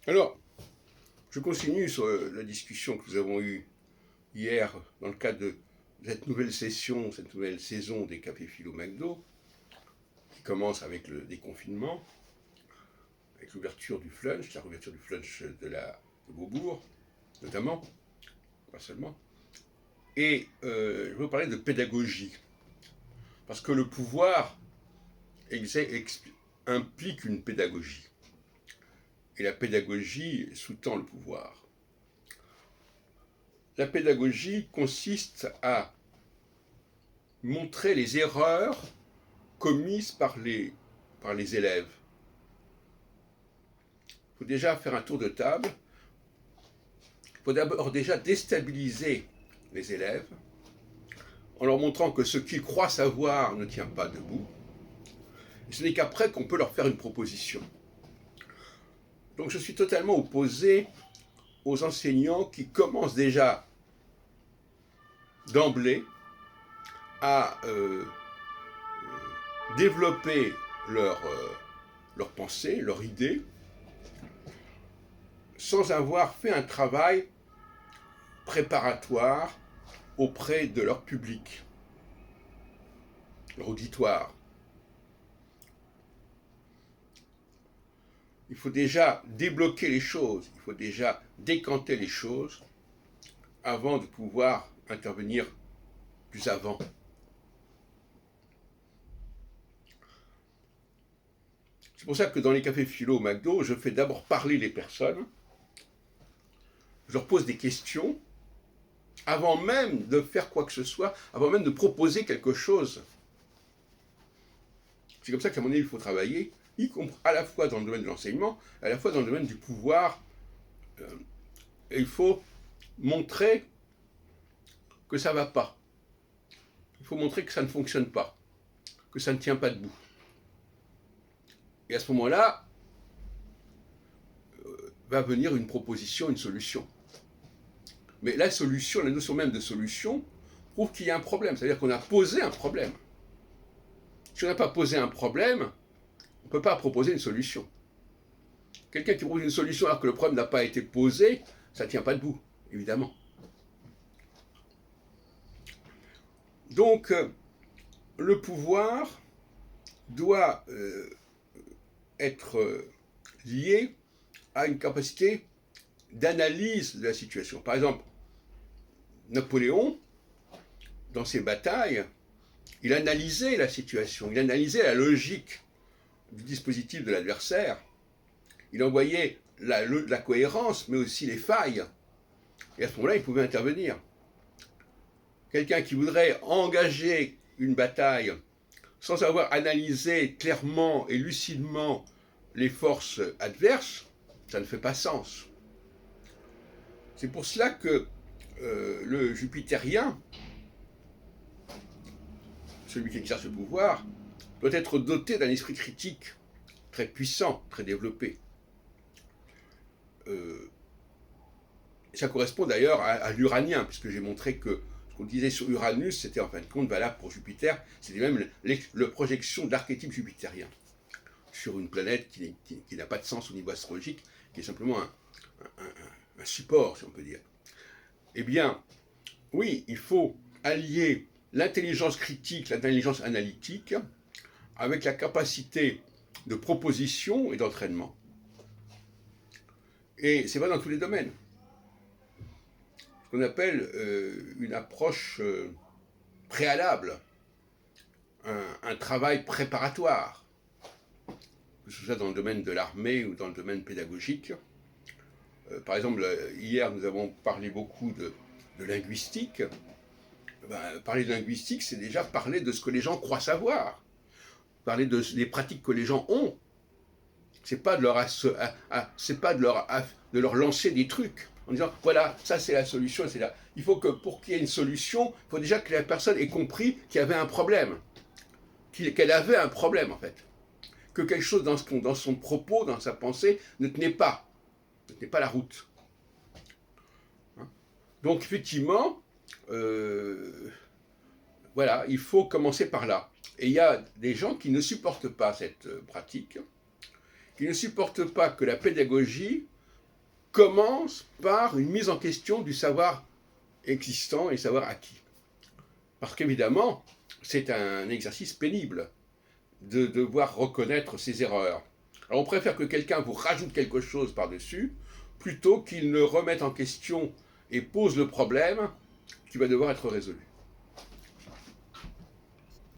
Alors, je continue sur la discussion que nous avons eue hier dans le cadre de cette nouvelle session, cette nouvelle saison des Cafés Philo McDo, qui commence avec le déconfinement, avec l'ouverture du flunch, la réouverture du flunch de Beaubourg, notamment, pas seulement. Et je veux vous parler de pédagogie, parce que le pouvoir implique une pédagogie. Et la pédagogie sous-tend le pouvoir. La pédagogie consiste à montrer les erreurs commises par les élèves. Il faut déjà faire un tour de table. Il faut d'abord déjà déstabiliser les élèves en leur montrant que ce qu'ils croient savoir ne tient pas debout. Et ce n'est qu'après qu'on peut leur faire une proposition. Donc je suis totalement opposé aux enseignants qui commencent déjà d'emblée à développer leur pensée, leur idée, sans avoir fait un travail préparatoire auprès de leur public, leur auditoire. Il faut déjà débloquer les choses, il faut déjà décanter les choses avant de pouvoir intervenir plus avant. C'est pour ça que dans les cafés philo au McDo, je fais d'abord parler les personnes, je leur pose des questions, avant même de faire quoi que ce soit, avant même de proposer quelque chose. C'est comme ça qu'à mon avis, il faut travailler, à la fois dans le domaine de l'enseignement, à la fois dans le domaine du pouvoir. Et il faut montrer que ça ne va pas. Il faut montrer que ça ne fonctionne pas, que ça ne tient pas debout. Et à ce moment-là, va venir une proposition, une solution. Mais la solution, la notion même de solution, prouve qu'il y a un problème. C'est-à-dire qu'on a posé un problème. Si on n'a pas posé un problème, on ne peut pas proposer une solution. Quelqu'un qui propose une solution alors que le problème n'a pas été posé, ça ne tient pas debout, évidemment. Donc, le pouvoir doit être lié à une capacité d'analyse de la situation. Par exemple, Napoléon, dans ses batailles, il analysait la situation, il analysait la logique du dispositif de l'adversaire. Il en voyait la cohérence, mais aussi les failles. Et à ce moment-là, il pouvait intervenir. Quelqu'un qui voudrait engager une bataille sans avoir analysé clairement et lucidement les forces adverses, ça ne fait pas sens. C'est pour cela que le jupitérien, celui qui exerce le pouvoir, doit être doté d'un esprit critique très puissant, très développé. Ça correspond d'ailleurs à l'uranien, puisque j'ai montré que ce qu'on disait sur Uranus, c'était en fin de compte valable pour Jupiter, c'était même la projection de l'archétype jupitérien sur une planète qui n'a pas de sens au niveau astrologique, qui est simplement un support, si on peut dire. Eh bien, oui, il faut allier l'intelligence critique, l'intelligence analytique, avec la capacité de proposition et d'entraînement. Et c'est vrai dans tous les domaines. Ce qu'on appelle une approche préalable, un travail préparatoire, que ce soit dans le domaine de l'armée ou dans le domaine pédagogique. Par exemple, hier, nous avons parlé beaucoup de linguistique. Parler de linguistique, c'est déjà parler de ce que les gens croient savoir, parler des pratiques que les gens ont. C'est pas de leur lancer des trucs en disant voilà, ça c'est la solution, c'est là. Il faut que pour qu'il y ait une solution, il faut déjà que la personne ait compris qu'il y avait un problème, qu'elle avait un problème en fait, que quelque chose dans son propos, dans sa pensée ne tenait pas la route. Donc effectivement, voilà, il faut commencer par là. Et il y a des gens qui ne supportent pas cette pratique, qui ne supportent pas que la pédagogie commence par une mise en question du savoir existant et savoir acquis. Parce qu'évidemment, c'est un exercice pénible de devoir reconnaître ses erreurs. Alors on préfère que quelqu'un vous rajoute quelque chose par-dessus, plutôt qu'il ne remette en question et pose le problème qui va devoir être résolu.